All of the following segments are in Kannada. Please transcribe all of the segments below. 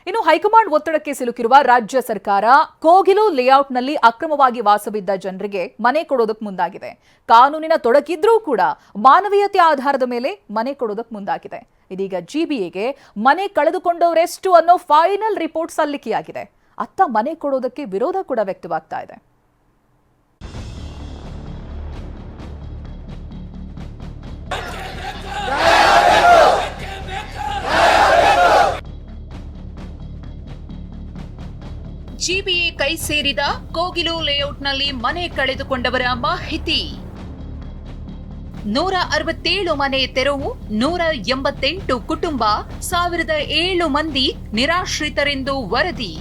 ಇನ್ನು ಹೈಕಮಾಂಡ್ ಒತ್ತಡಕ್ಕೆ ಸಿಲುಕಿರುವ ರಾಜ್ಯ ಸರ್ಕಾರ ಕೋಗಿಲು ಲೇಔಟ್ನಲ್ಲಿ ಅಕ್ರಮವಾಗಿ ವಾಸವಿದ್ದ ಜನರಿಗೆ ಮನೆ ಕೊಡೋದಕ್ಕೆ ಮುಂದಾಗಿದೆ. ಕಾನೂನಿನ ತೊಡಕಿದ್ರೂ ಕೂಡ ಮಾನವೀಯತೆ ಆಧಾರದ ಮೇಲೆ ಮನೆ ಕೊಡೋದಕ್ಕೆ ಮುಂದಾಗಿದೆ. ಇದೀಗ ಜಿಬಿಎಗೆ ಮನೆ ಕಳೆದುಕೊಂಡವರೆಷ್ಟು ಅನ್ನೋ ಫೈನಲ್ ರಿಪೋರ್ಟ್ ಸಲ್ಲಿಕೆಯಾಗಿದೆ. ಅತ್ತ ಮನೆ ಕೊಡೋದಕ್ಕೆ ವಿರೋಧ ಕೂಡ ವ್ಯಕ್ತವಾಗ್ತಾ ಇದೆ. ಜಿಬಿಎ ಕೈ ಸೇರಿದ ಕೋಗಿಲು ಲೇಔಟ್ನಲ್ಲಿ ಮನೆ ಕಳೆದುಕೊಂಡವರ ಮಾಹಿತಿ. 167 ಮನೆ ತೆರವು, 188 ಕುಟುಂಬ, 1007 ಮಂದಿ ನಿರಾಶ್ರಿತರೆಂದು ವರದಿ.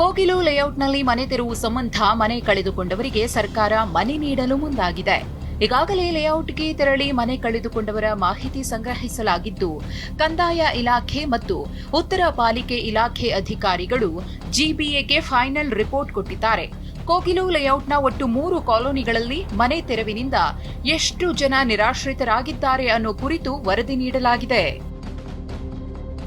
ಕೋಗಿಲು ಲೇಔಟ್ನಲ್ಲಿ ಮನೆ ತೆರವು ಸಂಬಂಧ ಮನೆ ಕಳೆದುಕೊಂಡವರಿಗೆ ಸರ್ಕಾರ ಮನೆ ನೀಡಲು ಮುಂದಾಗಿದೆ. ಈಗಾಗಲೇ ಲೇಔಟ್ಗೆ ತೆರಳಿ ಮನೆ ಕಳೆದುಕೊಂಡವರ ಮಾಹಿತಿ ಸಂಗ್ರಹಿಸಲಾಗಿದ್ದು, ಕಂದಾಯ ಇಲಾಖೆ ಮತ್ತು ಉತ್ತರ ಪಾಲಿಕೆ ಇಲಾಖೆ ಅಧಿಕಾರಿಗಳು ಜಿಬಿಎಗೆ ಫೈನಲ್ ರಿಪೋರ್ಟ್ ಕೊಟ್ಟಿದ್ದಾರೆ. ಕೋಗಿಲು ಲೇಔಟ್ನ ಒಟ್ಟು 3 ಕಾಲೋನಿಗಳಲ್ಲಿ ಮನೆ ತೆರವಿನಿಂದ ಎಷ್ಟು ಜನ ನಿರಾಶ್ರಿತರಾಗಿದ್ದಾರೆ ಅನ್ನೋ ಕುರಿತು ವರದಿ ನೀಡಲಾಗಿದೆ.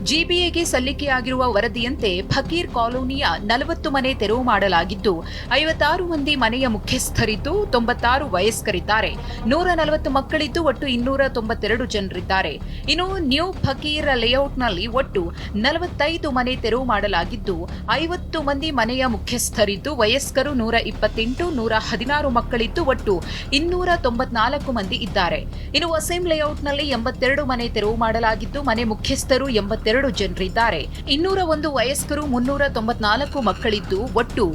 ಜಿಬಿಎಗೆ ಸಲ್ಲಿಕೆಯಾಗಿರುವ ವರದಿಯಂತೆ ಫಕೀರ್ ಕಾಲೋನಿಯ 40 ಮನೆ ತೆರವು ಮಾಡಲಾಗಿದ್ದು, 56 ಮಂದಿ ಮನೆಯ ಮುಖ್ಯಸ್ಥರಿದ್ದು, 96 ವಯಸ್ಕರಿದ್ದಾರೆ, 140 ಮಕ್ಕಳಿದ್ದು ಒಟ್ಟು 292 ಜನರಿದ್ದಾರೆ. ಇನ್ನು ನ್ಯೂ ಫಕೀರ್ ಲೇಔಟ್ನಲ್ಲಿ ಒಟ್ಟು 45 ಮನೆ ತೆರವು ಮಾಡಲಾಗಿದ್ದು, 50 ಮಂದಿ ಮನೆಯ ಮುಖ್ಯಸ್ಥರಿದ್ದು, ವಯಸ್ಕರು 128, 116 ಮಕ್ಕಳಿದ್ದು ಒಟ್ಟು 294 ಮಂದಿ ಇದ್ದಾರೆ. ಇನ್ನು ವಸೀಂ ಲೇಔಟ್ನಲ್ಲಿ 82 ಮನೆ ತೆರವು ಮಾಡಲಾಗಿದ್ದು, ಮನೆ ಮುಖ್ಯಸ್ಥರು 82 ಜನರಿದ್ದಾರೆ, 201 ವಯಸ್ಕರು, 394 ಮಕ್ಕಳಿದ್ದು ಒಟ್ಟು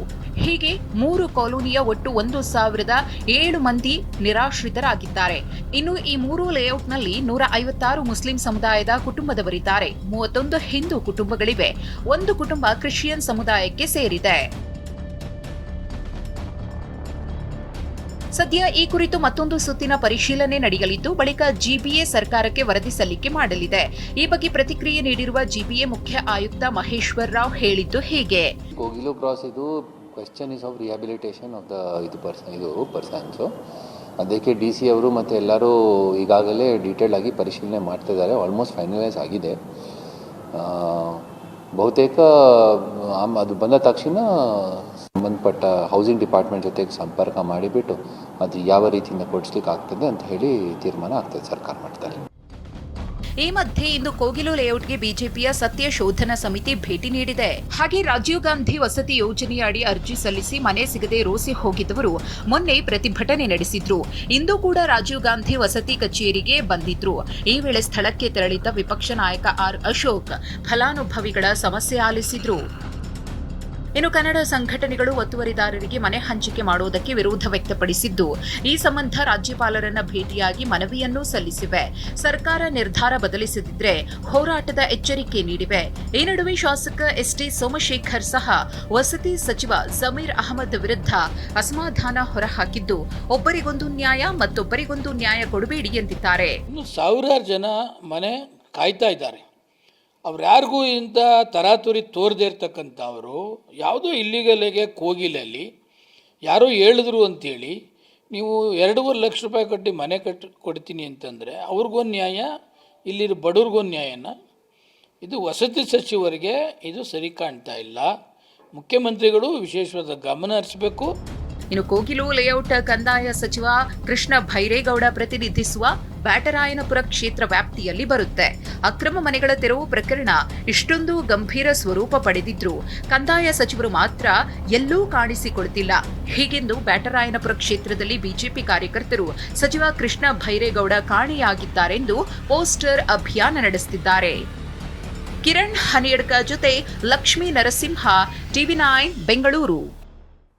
ಹೀಗೆ 3 ಕಾಲೋನಿಯ ಒಟ್ಟು 1007 ಮಂದಿ ನಿರಾಶ್ರಿತರಾಗಿದ್ದಾರೆ. ಇನ್ನು ಈ 3 ಲೇಔಟ್ನಲ್ಲಿ 156 ಮುಸ್ಲಿಂ ಸಮುದಾಯದ ಕುಟುಂಬದವರಿದ್ದಾರೆ, 31 ಹಿಂದೂ ಕುಟುಂಬಗಳಿವೆ, 1 ಕುಟುಂಬ ಕ್ರಿಶ್ಚಿಯನ್ ಸಮುದಾಯಕ್ಕೆ ಸೇರಿದೆ. ಸದ್ಯ ಈ ಕುರಿತು ಮತ್ತೊಂದು ಸುತ್ತಿನ ಪರಿಶೀಲನೆ ನಡೆಯಲಿದ್ದು, ಬಳಿಕ ಜಿಬಿಎ ಸರ್ಕಾರಕ್ಕೆ ವರದಿ ಸಲ್ಲಿಕೆ ಮಾಡಲಿದೆ. ಈ ಬಗ್ಗೆ ಪ್ರತಿಕ್ರಿಯೆ ನೀಡಿರುವ ಜಿಬಿಎ ಮುಖ್ಯ ಆಯುಕ್ತ ಮಹೇಶ್ವರ್ ರಾವ್ ಹೇಳಿದ್ದು ಹೀಗೆ: ಕೋಗಿಲು ಕ್ರಾಸ್ ಇದು question is of rehabilitation of the persons. ಅದಕ್ಕೆ ಡಿ ಸಿ ಅವರು ಮತ್ತು ಎಲ್ಲರೂ ಈಗಾಗಲೇ ಡೀಟೇಲ್ ಆಗಿ ಪರಿಶೀಲನೆ ಮಾಡ್ತಾ ಇದ್ದಾರೆ. ಆಲ್ಮೋಸ್ಟ್ ಫೈನಲೈಸ್ ಆಗಿದೆ. ಬಹುತೇಕ ಅದು ಬಂದ ತಕ್ಷಣ ಸಂಬಂಧಪಟ್ಟ ಹೌಸಿಂಗ್ ಡಿಪಾರ್ಟ್ಮೆಂಟ್ ಜೊತೆಗೆ ಸಂಪರ್ಕ ಮಾಡಿಬಿಟ್ಟು ಅದು ಯಾವ ರೀತಿಯಿಂದ ಕೊಡಿಸ್ಲಿಕ್ಕೆ ಆಗ್ತದೆ ಅಂತ ಹೇಳಿ ತೀರ್ಮಾನ ಆಗ್ತದೆ ಸರ್ಕಾರ ಮಾಡ್ತಾರೆ. ಈ ಮಧ್ಯೆ ಇಂದು ಕೋಗಿಲು ಲೇಔಟ್ಗೆ ಬಿಜೆಪಿಯ ಸತ್ಯ ಶೋಧನಾ ಸಮಿತಿ ಭೇಟಿ ನೀಡಿದೆ. ಹಾಗೆ ರಾಜೀವ್ ಗಾಂಧಿ ವಸತಿ ಯೋಜನೆಯ ಅಡಿ ಅರ್ಜಿ ಸಲ್ಲಿಸಿ ಮನೆ ಸಿಗದೆ ರೋಸಿ ಹೋಗಿದ್ದವರು ಮೊನ್ನೆ ಪ್ರತಿಭಟನೆ ನಡೆಸಿದ್ರು. ಇಂದು ಕೂಡ ರಾಜೀವ್ ಗಾಂಧಿ ವಸತಿ ಕಚೇರಿಗೆ ಬಂದಿದ್ರು. ಈ ವೇಳೆ ಸ್ಥಳಕ್ಕೆ ತೆರಳಿದ್ದ ವಿಪಕ್ಷ ನಾಯಕ ಆರ್ ಅಶೋಕ್ ಫಲಾನುಭವಿಗಳ ಸಮಸ್ಯೆ ಆಲಿಸಿದ್ರು. ಇನ್ನು ಕನ್ನಡ ಸಂಘಟನೆಗಳು ಒತ್ತುವರಿದಾರರಿಗೆ ಮನೆ ಹಂಚಿಕೆ ಮಾಡುವುದಕ್ಕೆ ವಿರೋಧ ವ್ಯಕ್ತಪಡಿಸಿದ್ದು, ಈ ಸಂಬಂಧ ರಾಜ್ಯಪಾಲರನ್ನ ಭೇಟಿಯಾಗಿ ಮನವಿಯನ್ನೂ ಸಲ್ಲಿಸಿವೆ. ಸರ್ಕಾರ ನಿರ್ಧಾರ ಬದಲಿಸದಿದ್ರೆ ಹೋರಾಟದ ಎಚ್ಚರಿಕೆ ನೀಡಿವೆ. ಈ ನಡುವೆ ಶಾಸಕ ಎಸ್ಟಿ ಸೋಮಶೇಖರ್ ಸಹ ವಸತಿ ಸಚಿವ ಜಮೀರ್ ಅಹಮದ್ ವಿರುದ್ಧ ಅಸಮಾಧಾನ ಹೊರಹಾಕಿದ್ದು, ಒಬ್ಬರಿಗೊಂದು ನ್ಯಾಯ ಮತ್ತೊಬ್ಬರಿಗೊಂದು ನ್ಯಾಯ ಕೊಡಬೇಡಿ ಎಂದಿದ್ದಾರೆ. ಸಾವಿರಾರು ಜನ ಮನೆ ಕಾಯ್ತಾ ಇದ್ದಾರೆ. ಅವ್ರು ಯಾರಿಗೂ ಇಂಥ ತರಾತುರಿ ತೋರದೇ ಇರ್ತಕ್ಕಂಥವರು ಯಾವುದೋ ಇಲ್ಲಿಗಲ್ಲಿಗೆ ಕೋಗಿಲಲ್ಲಿ ಯಾರೋ ಹೇಳಿದ್ರು ಅಂಥೇಳಿ ನೀವು 2.5 ಲಕ್ಷ ರೂಪಾಯಿ ಕಟ್ಟಿ ಮನೆ ಕೊಡ್ತೀನಿ ಅಂತಂದರೆ ಅವ್ರಿಗೊಂದು ನ್ಯಾಯ, ಇಲ್ಲಿರೋ ಬಡವ್ರಿಗೊಂದು ನ್ಯಾಯನ. ಇದು ವಸತಿ ಸಚಿವರಿಗೆ ಇದು ಸರಿ ಕಾಣ್ತಾ ಇಲ್ಲ. ಮುಖ್ಯಮಂತ್ರಿಗಳು ವಿಶೇಷವಾದ ಗಮನ ಹರಿಸಬೇಕು. ಇನ್ನು ಕೋಗಿಲು ಲೇಔಟ್ ಕಂದಾಯ ಸಚಿವ ಕೃಷ್ಣ ಭೈರೇಗೌಡ ಪ್ರತಿನಿಧಿಸುವ ಬ್ಯಾಟರಾಯನಪುರ ಕ್ಷೇತ್ರ ವ್ಯಾಪ್ತಿಯಲ್ಲಿ ಬರುತ್ತೆ. ಅಕ್ರಮ ಮನೆಗಳ ತೆರವು ಪ್ರಕರಣ ಇಷ್ಟೊಂದು ಗಂಭೀರ ಸ್ವರೂಪ ಪಡೆದಿದ್ರು ಕಂದಾಯ ಸಚಿವರು ಮಾತ್ರ ಎಲ್ಲೂ ಕಾಣಿಸಿಕೊಳ್ತಿಲ್ಲ. ಹೀಗೆಂದು ಬ್ಯಾಟರಾಯನಪುರ ಕ್ಷೇತ್ರದಲ್ಲಿ ಬಿಜೆಪಿ ಕಾರ್ಯಕರ್ತರು ಸಚಿವ ಕೃಷ್ಣ ಭೈರೇಗೌಡ ಕಾಣೆಯಾಗಿದ್ದಾರೆಂದು ಪೋಸ್ಟರ್ ಅಭಿಯಾನ ನಡೆಸುತ್ತಿದ್ದಾರೆ. ಕಿರಣ್ ಹನಿಯಡ್ಕ ಜೊತೆ ಲಕ್ಷ್ಮೀ ನರಸಿಂಹ, ಟಿವಿ9 ಬೆಂಗಳೂರು.